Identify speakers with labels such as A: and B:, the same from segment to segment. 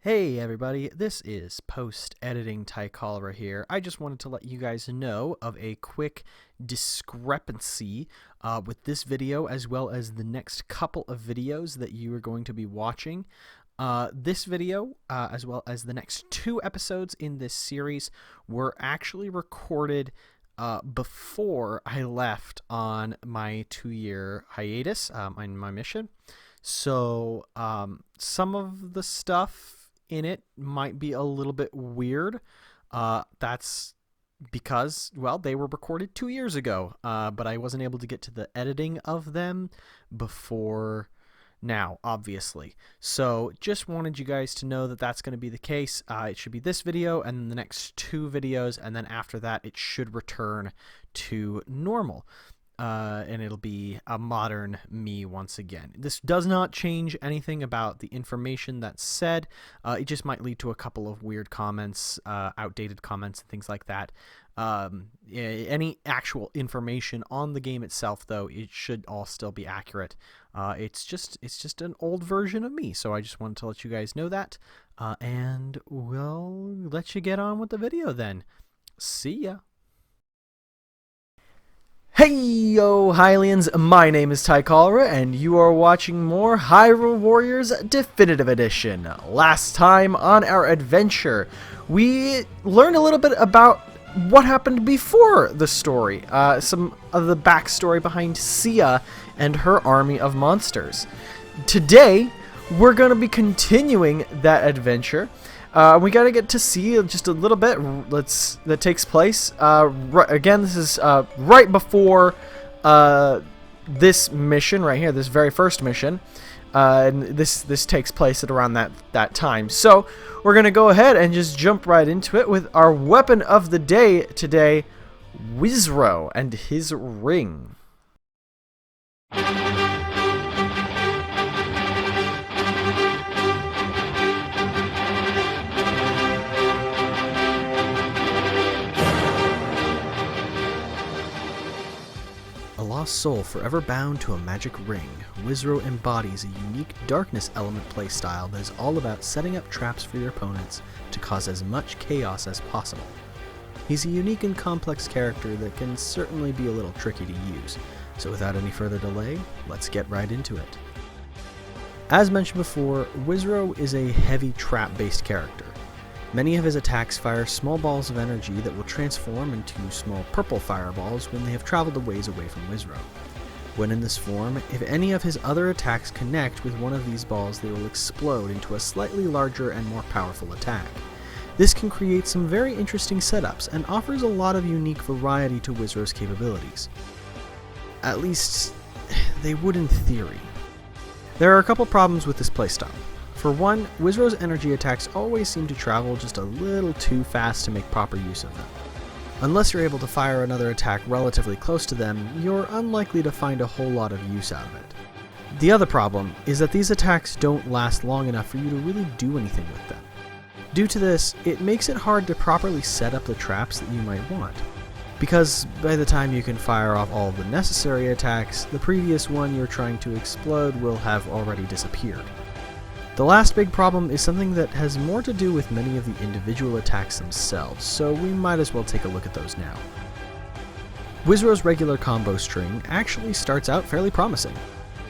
A: Hey everybody, this is post-editing Tycholera here. I just wanted to let you guys know of a quick discrepancy with this video as well as the next couple of videos that you are going to be watching. This video, as well as the next two episodes in this series, were actually recorded before I left on my 2-year hiatus on my mission. So some of the stuff in it might be a little bit weird. That's because, well, they were recorded 2 years ago, but I wasn't able to get to the editing of them before now, obviously. So just wanted you guys to know that that's going to be the case. It should be this video and then the next two videos, and then after that it should return to normal. And it'll be a modern me once again. This does not change anything about the information that's said. It just might lead to a couple of weird comments, outdated comments, and things like that. Any actual information on the game itself, though, it should all still be accurate. It's just an old version of me, so I just wanted to let you guys know that. And we'll let you get on with the video then. See ya. Hey yo Hylians, my name is Tycholera and you are watching more Hyrule Warriors Definitive Edition. Last time on our adventure, we learned a little bit about what happened before the story, some of the backstory behind Sia and her army of monsters. Today, we're going to be continuing that adventure. We gotta get to see just a little bit that takes place. Again, this is right before this mission right here, this very first mission, and this takes place at around that time. So we're gonna go ahead and just jump right into it with our weapon of the day today, Wizro and his ring. A lost soul forever bound to a magic ring, Wizro embodies a unique darkness element playstyle that is all about setting up traps for your opponents to cause as much chaos as possible. He's a unique and complex character that can certainly be a little tricky to use, so without any further delay, let's get right into it. As mentioned before, Wizro is a heavy trap-based character. Many of his attacks fire small balls of energy that will transform into small purple fireballs when they have traveled a ways away from Wizro. When in this form, if any of his other attacks connect with one of these balls, they will explode into a slightly larger and more powerful attack. This can create some very interesting setups and offers a lot of unique variety to Wizro's capabilities. At least, they would in theory. There are a couple problems with this playstyle. For one, Wizro's energy attacks always seem to travel just a little too fast to make proper use of them. Unless you're able to fire another attack relatively close to them, you're unlikely to find a whole lot of use out of it. The other problem is that these attacks don't last long enough for you to really do anything with them. Due to this, it makes it hard to properly set up the traps that you might want, because by the time you can fire off all of the necessary attacks, the previous one you're trying to explode will have already disappeared. The last big problem is something that has more to do with many of the individual attacks themselves, so we might as well take a look at those now. Wizro's regular combo string actually starts out fairly promising.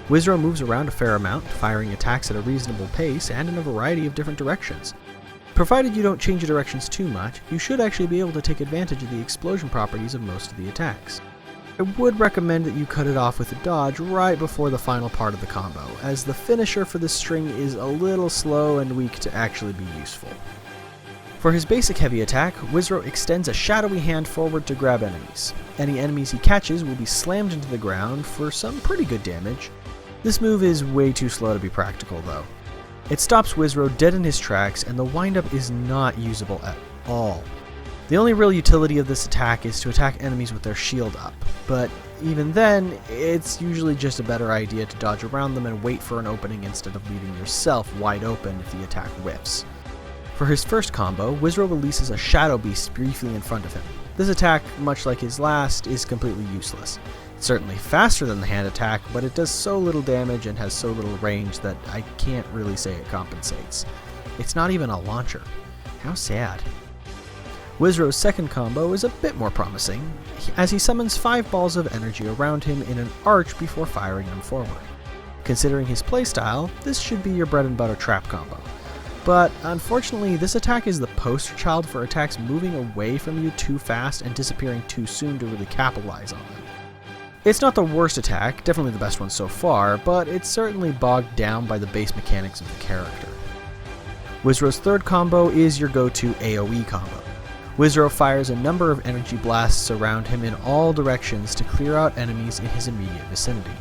A: Wizro moves around a fair amount, firing attacks at a reasonable pace and in a variety of different directions. Provided you don't change your directions too much, you should actually be able to take advantage of the explosion properties of most of the attacks. I would recommend that you cut it off with a dodge right before the final part of the combo, as the finisher for this string is a little slow and weak to actually be useful. For his basic heavy attack, Wizro extends a shadowy hand forward to grab enemies. Any enemies he catches will be slammed into the ground for some pretty good damage. This move is way too slow to be practical though. It stops Wizro dead in his tracks and the windup is not usable at all. The only real utility of this attack is to attack enemies with their shield up, but even then, it's usually just a better idea to dodge around them and wait for an opening instead of leaving yourself wide open if the attack whiffs. For his first combo, Wizro releases a Shadow Beast briefly in front of him. This attack, much like his last, is completely useless. It's certainly faster than the hand attack, but it does so little damage and has so little range that I can't really say it compensates. It's not even a launcher. How sad. Wizrow's second combo is a bit more promising, as he summons 5 balls of energy around him in an arch before firing them forward. Considering his playstyle, this should be your bread and butter trap combo. But unfortunately, this attack is the poster child for attacks moving away from you too fast and disappearing too soon to really capitalize on them. It's not the worst attack, definitely the best one so far, but it's certainly bogged down by the base mechanics of the character. Wizrow's third combo is your go-to AoE combo. Wizrow fires a number of energy blasts around him in all directions to clear out enemies in his immediate vicinity.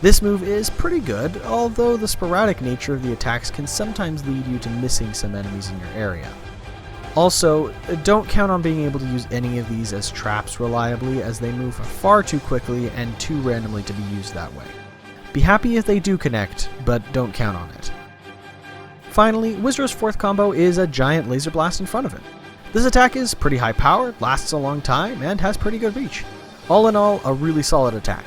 A: This move is pretty good, although the sporadic nature of the attacks can sometimes lead you to missing some enemies in your area. Also, don't count on being able to use any of these as traps reliably, as they move far too quickly and too randomly to be used that way. Be happy if they do connect, but don't count on it. Finally, Wizrow's fourth combo is a giant laser blast in front of him. This attack is pretty high powered, lasts a long time, and has pretty good reach. All in all, a really solid attack.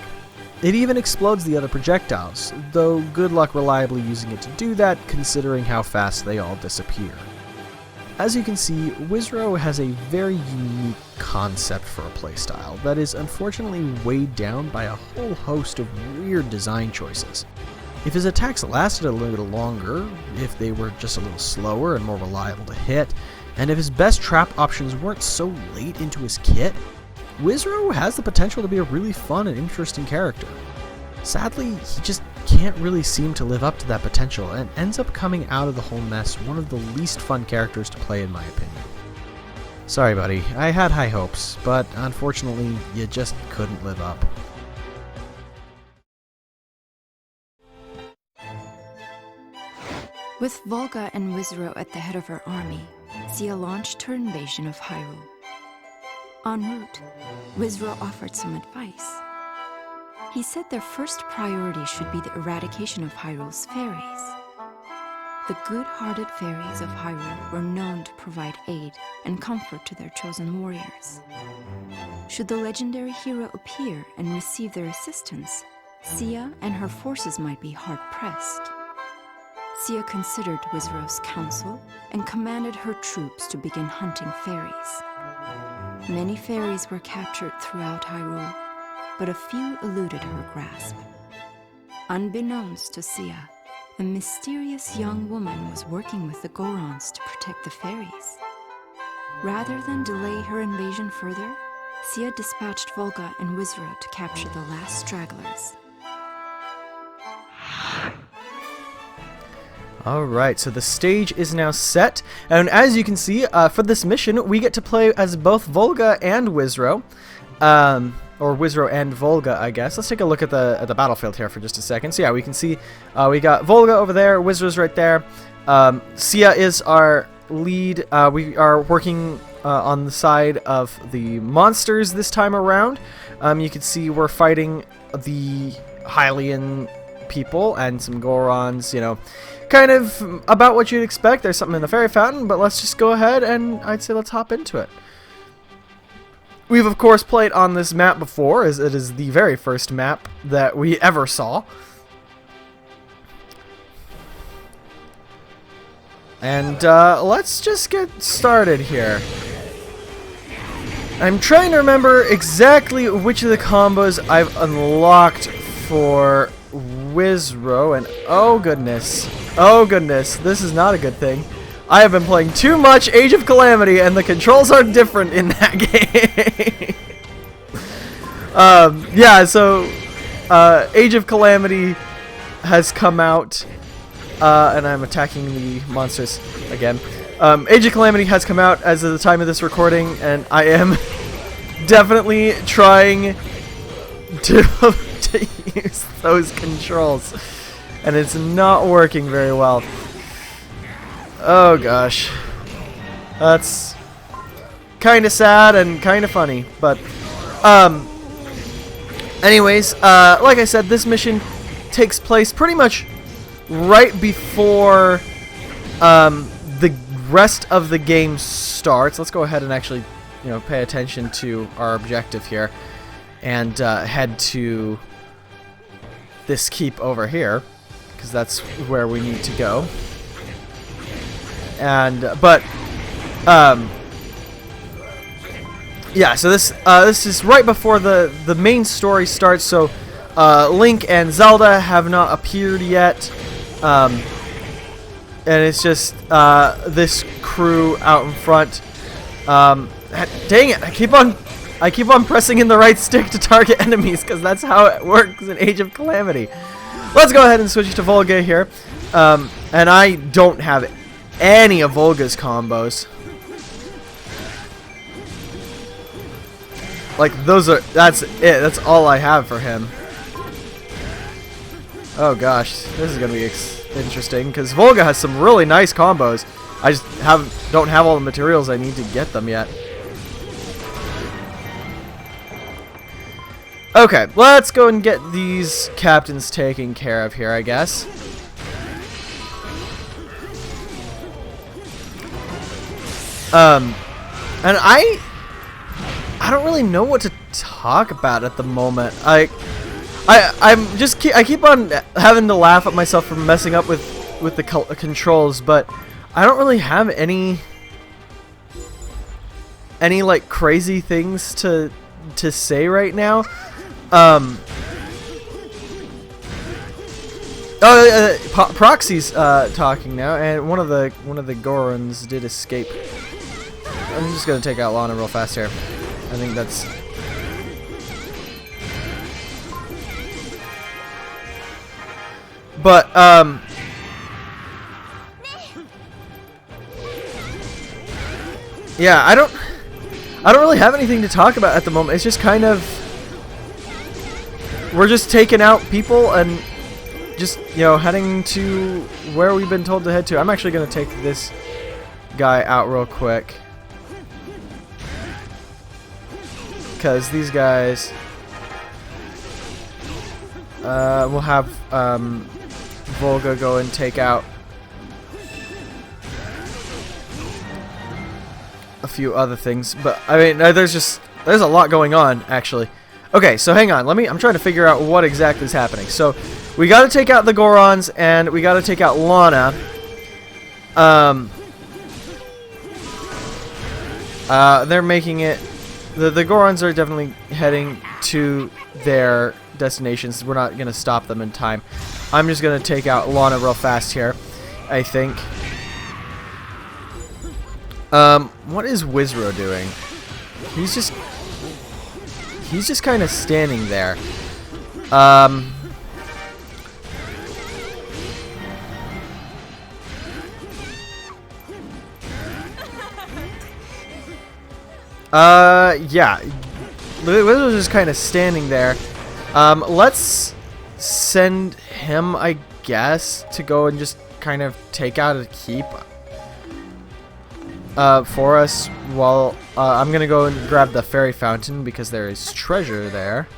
A: It even explodes the other projectiles, though good luck reliably using it to do that, considering how fast they all disappear. As you can see, Wizrow has a very unique concept for a playstyle that is unfortunately weighed down by a whole host of weird design choices. If his attacks lasted a little longer, if they were just a little slower and more reliable to hit, and if his best trap options weren't so late into his kit, Wizrow has the potential to be a really fun and interesting character. Sadly, he just can't really seem to live up to that potential and ends up coming out of the whole mess one of the least fun characters to play in my opinion. Sorry buddy, I had high hopes, but unfortunately you just couldn't live up.
B: With Volga and Wizrow at the head of her army, Sia launched her invasion of Hyrule. En route, Wizrow offered some advice. He said their first priority should be the eradication of Hyrule's fairies. The good-hearted fairies of Hyrule were known to provide aid and comfort to their chosen warriors. Should the legendary hero appear and receive their assistance, Sia and her forces might be hard-pressed. Sia considered Wizrow's counsel and commanded her troops to begin hunting fairies. Many fairies were captured throughout Hyrule, but a few eluded her grasp. Unbeknownst to Sia, a mysterious young woman was working with the Gorons to protect the fairies. Rather than delay her invasion further, Sia dispatched Volga and Wizrow to capture the last stragglers.
A: Alright, so the stage is now set, and as you can see, for this mission, we get to play as both Volga and Wizrow. Or Wizrow and Volga, I guess. Let's take a look at the battlefield here for just a second. So yeah, we can see we got Volga over there, Wizrow's right there. Sia is our lead. We are working on the side of the monsters this time around. You can see we're fighting the Hylian people and some Gorons, you know, kind of about what you'd expect. There's something in the fairy fountain, but let's just go ahead and I'd say let's hop into it. We've of course played on this map before, as it is the very first map that we ever saw. And let's just get started here. I'm trying to remember exactly which of the combos I've unlocked for Wizrow, and oh goodness, this is not a good thing. I have been playing too much Age of Calamity, and the controls are different in that game. Yeah, so Age of Calamity has come out, and I'm attacking the monsters again. Age of Calamity has come out as of the time of this recording, and I am definitely trying to use those controls, and it's not working very well. Oh gosh, that's kind of sad and kind of funny, but anyways, like I said, this mission takes place pretty much right before the rest of the game starts. Let's go ahead and actually, you know, pay attention to our objective here and head to this keep over here, because that's where we need to go. and yeah. So this is right before the main story starts. So Link and Zelda have not appeared yet, and it's just this crew out in front. Dang it! I keep on pressing in the right stick to target enemies because that's how it works in Age of Calamity. Let's go ahead and switch to Volga here. And I don't have any of Volga's combos. Like that's it. That's all I have for him. Oh gosh, this is gonna be interesting because Volga has some really nice combos. I just don't have all the materials I need to get them yet. Okay, let's go and get these captains taken care of here, I guess. And I don't really know what to talk about at the moment. I keep on having to laugh at myself for messing up with the controls, but I don't really have any like crazy things to say right now. Proxy's talking now, and one of the Gorons did escape. I'm just gonna take out Lana real fast here. I think that's. But yeah, I don't really have anything to talk about at the moment. It's just kind of we're just taking out people and just, you know, heading to where we've been told to head to. I'm actually going to take this guy out real quick because these guys we'll have Volga go and take out a few other things, but I mean there's a lot going on actually. Okay, so hang on, I'm trying to figure out what exactly is happening. So we got to take out the Gorons and we got to take out Lana. They're making it. The Gorons are definitely heading to their destinations. We're not gonna stop them in time. I'm just gonna take out Lana real fast here, I think. What is Wizro doing? He's just kind of standing there. Yeah. Wizro's just kind of standing there. Let's send him, I guess, to go and just kind of take out a keep for us while I'm gonna go and grab the fairy fountain because there is treasure there.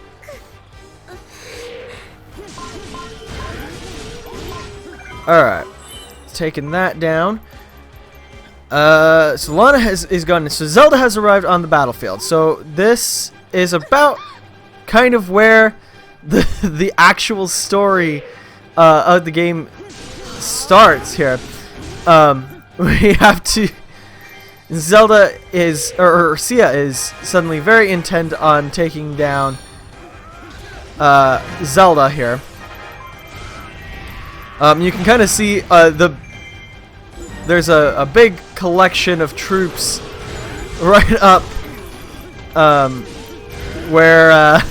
A: Alright, taking that down. So Lana is gone. So Zelda has arrived on the battlefield. So this is about kind of where the actual story of the game starts here. We have to. Zelda is, or Sia is suddenly very intent on taking down Zelda here. You can kind of see there's a big collection of troops right up where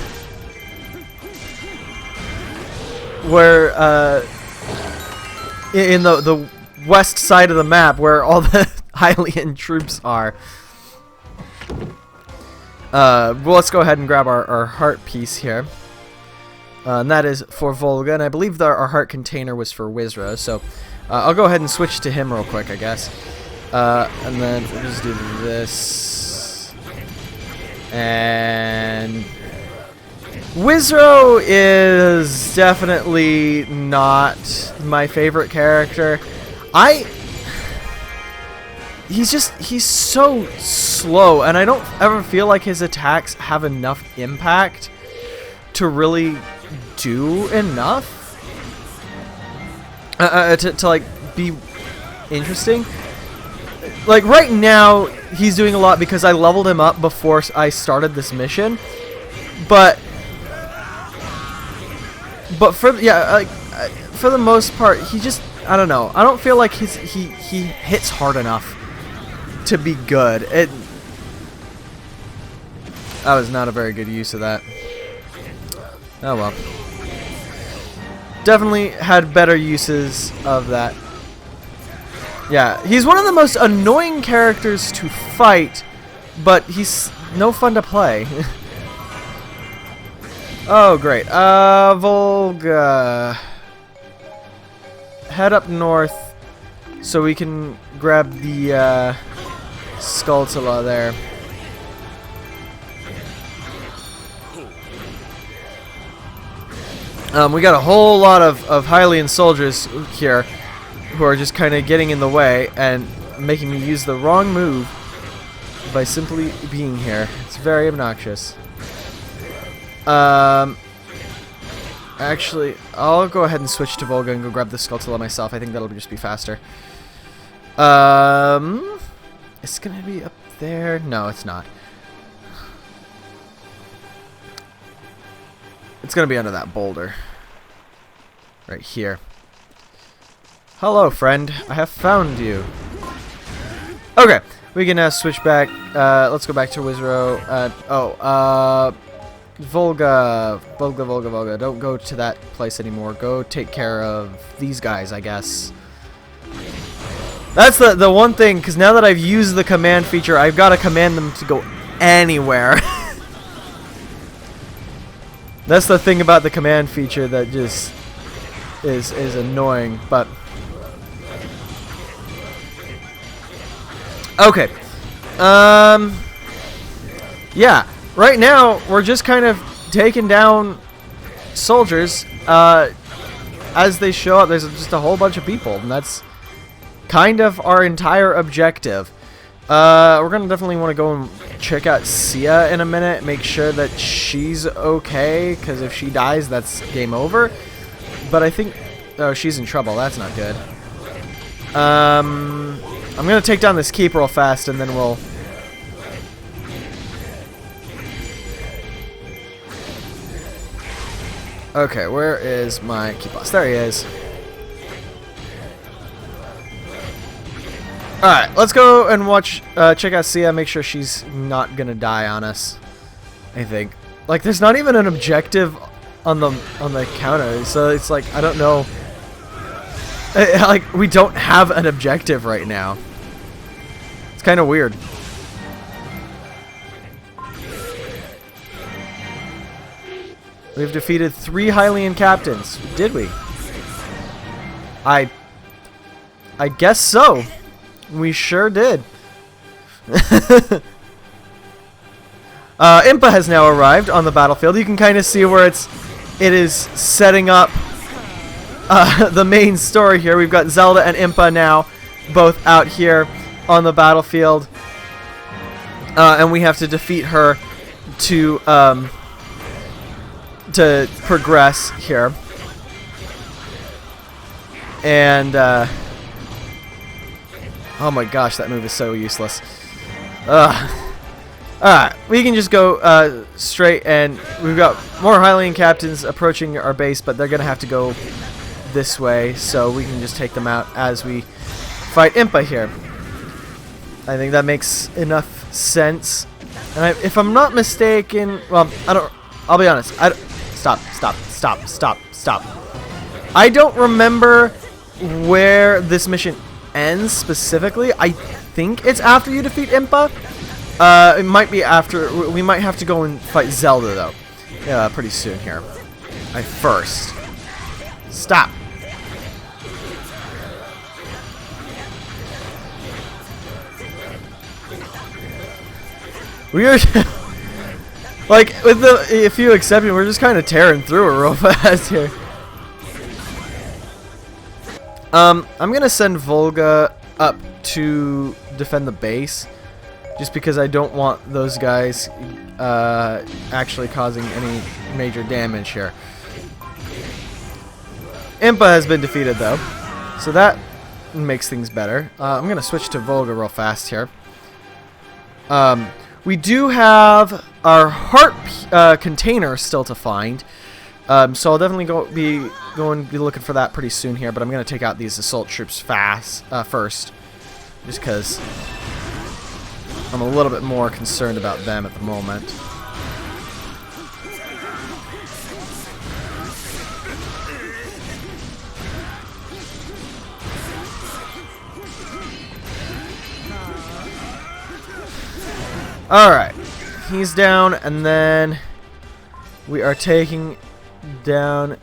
A: in the west side of the map where all the Hylian troops are. Well, let's go ahead and grab our heart piece here. And that is for Volga, and I believe that our heart container was for Wizra, so I'll go ahead and switch to him real quick, I guess. And then we'll just do this. And Wizro is definitely not my favorite character. He's so slow, and I don't ever feel like his attacks have enough impact to really do enough to like be interesting. like right now he's doing a lot because I leveled him up before I started this mission, but for for the most part he just, I don't know, I don't feel like he hits hard enough to be good. That was not a very good use of that. Oh well. Definitely had better uses of that. Yeah, he's one of the most annoying characters to fight, but he's no fun to play. Oh, great. Volga. Head up north so we can grab the Skulltula there. We got a whole lot of Hylian soldiers here who are just kind of getting in the way and making me use the wrong move by simply being here. It's very obnoxious. Actually, I'll go ahead and switch to Volga and go grab the Skulltula myself. I think that'll just be faster. It's gonna be up there. No, it's not. It's gonna be under that boulder. Right here. Hello, friend. I have found you. Okay, we can now switch back. Let's go back to Wizro. Volga. Don't go to that place anymore. Go take care of these guys, I guess. That's the one thing, because now that I've used the command feature, I've got to command them to go anywhere. That's the thing about the command feature that just is annoying, but okay. Yeah, right now we're just kind of taking down soldiers as they show up. There's just a whole bunch of people, and that's kind of our entire objective. We're gonna definitely want to go and check out Sia in a minute, make sure that she's okay, because if she dies, that's game over. But I think, oh, she's in trouble. That's not good. I'm gonna take down this keep real fast, and then we'll. Okay, where is my keep boss? There he is. Alright, let's go and watch, check out Sia, make sure she's not gonna die on us, I think. Like, there's not even an objective on the counter, so it's like, I don't know. Like, we don't have an objective right now. It's kind of weird. We've defeated 3 Hylian captains. Did we? I guess so. We sure did. Impa has now arrived on the battlefield. You can kind of see where it is setting up the main story here. We've got Zelda and Impa now both out here on the battlefield, and we have to defeat her to progress here. And oh my gosh, that move is so useless. Alright, we can just go straight, and we've got more Hylian captains approaching our base, but they're going to have to go this way, so we can just take them out as we fight Impa here. I think that makes enough sense. And if I'm not mistaken, well, I'll be honest. Stop. I don't remember where this mission ends specifically. I think it's after you defeat Impa. It might be after. We might have to go and fight Zelda though. Yeah, pretty soon here. First. Stop. We are like with a few exceptions, we're just kind of tearing through it real fast here. I'm gonna send Volga up to defend the base, just because I don't want those guys actually causing any major damage here. Impa has been defeated though, so that makes things better. I'm going to switch to Volga real fast here. We do have our heart container still to find. So I'll definitely be looking for that pretty soon here, but I'm going to take out these assault troops first. Just because I'm a little bit more concerned about them at the moment. Alright, he's down, and then we are taking down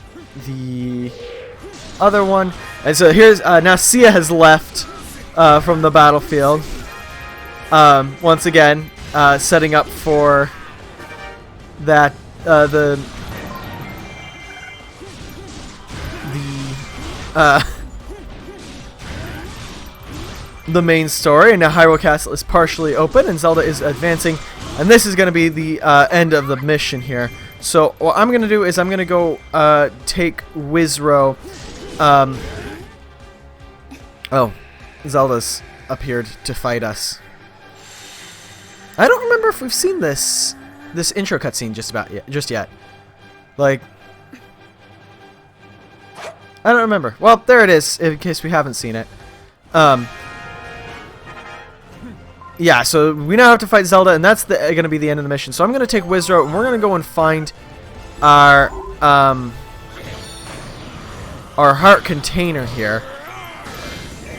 A: the other one. And so here's, now Sia has left from the battlefield. Once again, setting up for that, the main story. And now Hyrule Castle is partially open and Zelda is advancing, and this is going to be the end of the mission here. So what I'm going to do is I'm going to go take Wizrow. Oh, Zelda's appeared to fight us. I don't remember if we've seen this intro cutscene just yet. Like, I don't remember. Well, there it is, in case we haven't seen it. Yeah, so we now have to fight Zelda, and that's going to be the end of the mission. So I'm going to take Wizrow, and we're going to go and find our heart container here.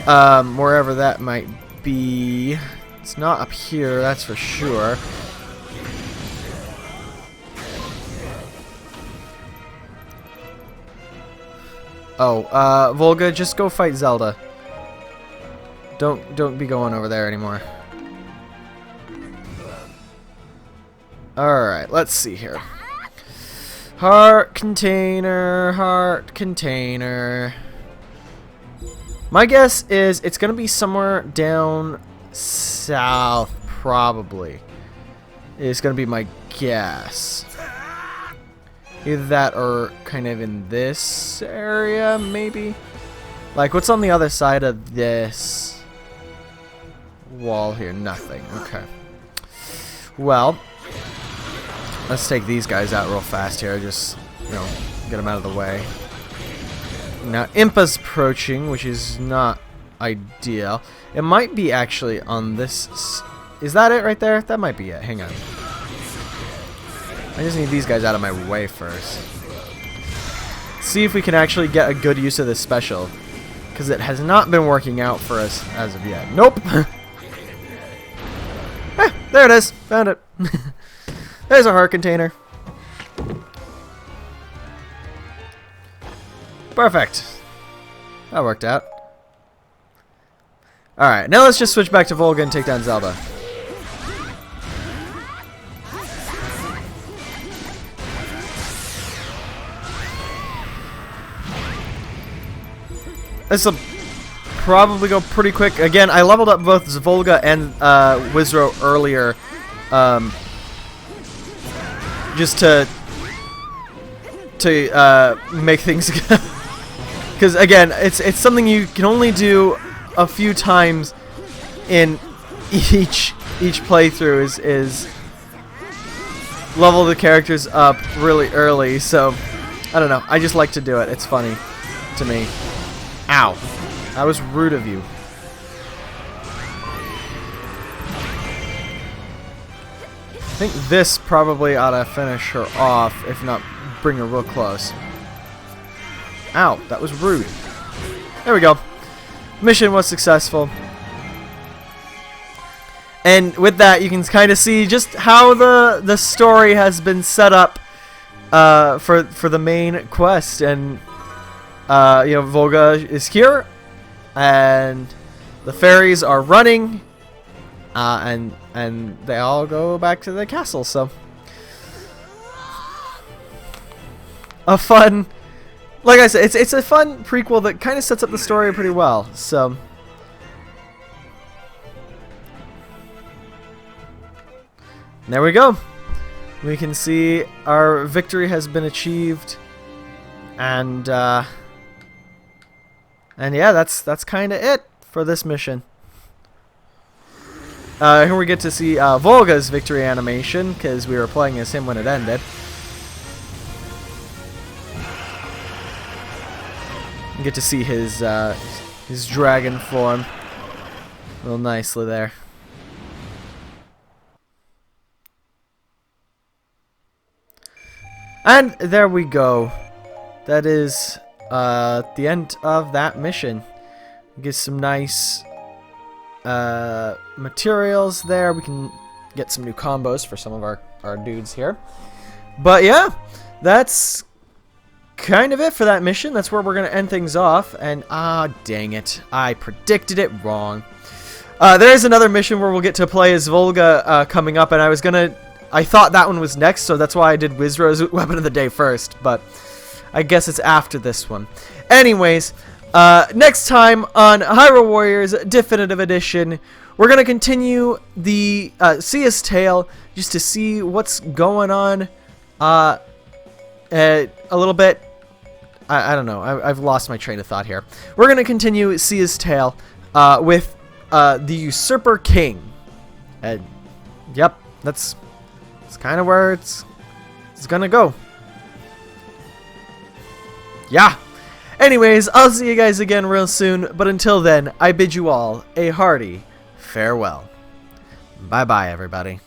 A: Wherever that might be. It's not up here, that's for sure. Oh, Volga, just go fight Zelda. Don't be going over there anymore. Alright, let's see here. Heart container, heart container. My guess is it's going to be somewhere down south, probably. It's going to be my guess. Either that or kind of in this area, maybe? Like, what's on the other side of this wall here? Nothing. Okay. Well, let's take these guys out real fast here. Just, you know, get them out of the way. Now, Impa's approaching, which is not ideal. It might be actually on this. Is that it right there? That might be it. Hang on. I just need these guys out of my way first. See if we can actually get a good use of this special. Because it has not been working out for us as of yet. Nope. There it is. Found it. There's a heart container. Perfect. That worked out. Alright, now let's just switch back to Volga and take down Zelda. This will probably go pretty quick. Again, I leveled up both Volga and Wizrow earlier. Just to make things... Because, again, it's something you can only do a few times in each playthrough is level the characters up really early. So, I don't know. I just like to do it. It's funny to me. Ow. That was rude of you. I think this probably ought to finish her off, if not bring her real close. Ow, that was rude. There we go. Mission was successful. And with that, you can kind of see just how the story has been set up for the main quest. And you know, Volga is here, and the fairies are running, and they all go back to the castle. So a fun, like I said, it's a fun prequel that kind of sets up the story pretty well. So there we go. We can see our victory has been achieved, and And yeah, that's kind of it for this mission. Here we get to see Volga's victory animation, because we were playing as him when it ended. You get to see his dragon form real nicely there. And there we go. That is the end of that mission. Get some nice materials there. We can get some new combos for some of our dudes here. But yeah, that's kind of it for that mission. That's where we're going to end things off. And dang it, I predicted it wrong. There is another mission where we'll get to play as Volga coming up, and I thought that one was next, so that's why I did Wizro's Weapon of the Day first, but I guess it's after this one. Anyways, next time on Hyrule Warriors Definitive Edition, we're going to continue the Sia's Tale just to see what's going on a little bit. I don't know. I've lost my train of thought here. We're going to continue Sia's Tale with the Usurper King. Yep, that's kind of where it's going to go. Yeah. Anyways, I'll see you guys again real soon, but until then, I bid you all a hearty farewell. Bye-bye, everybody.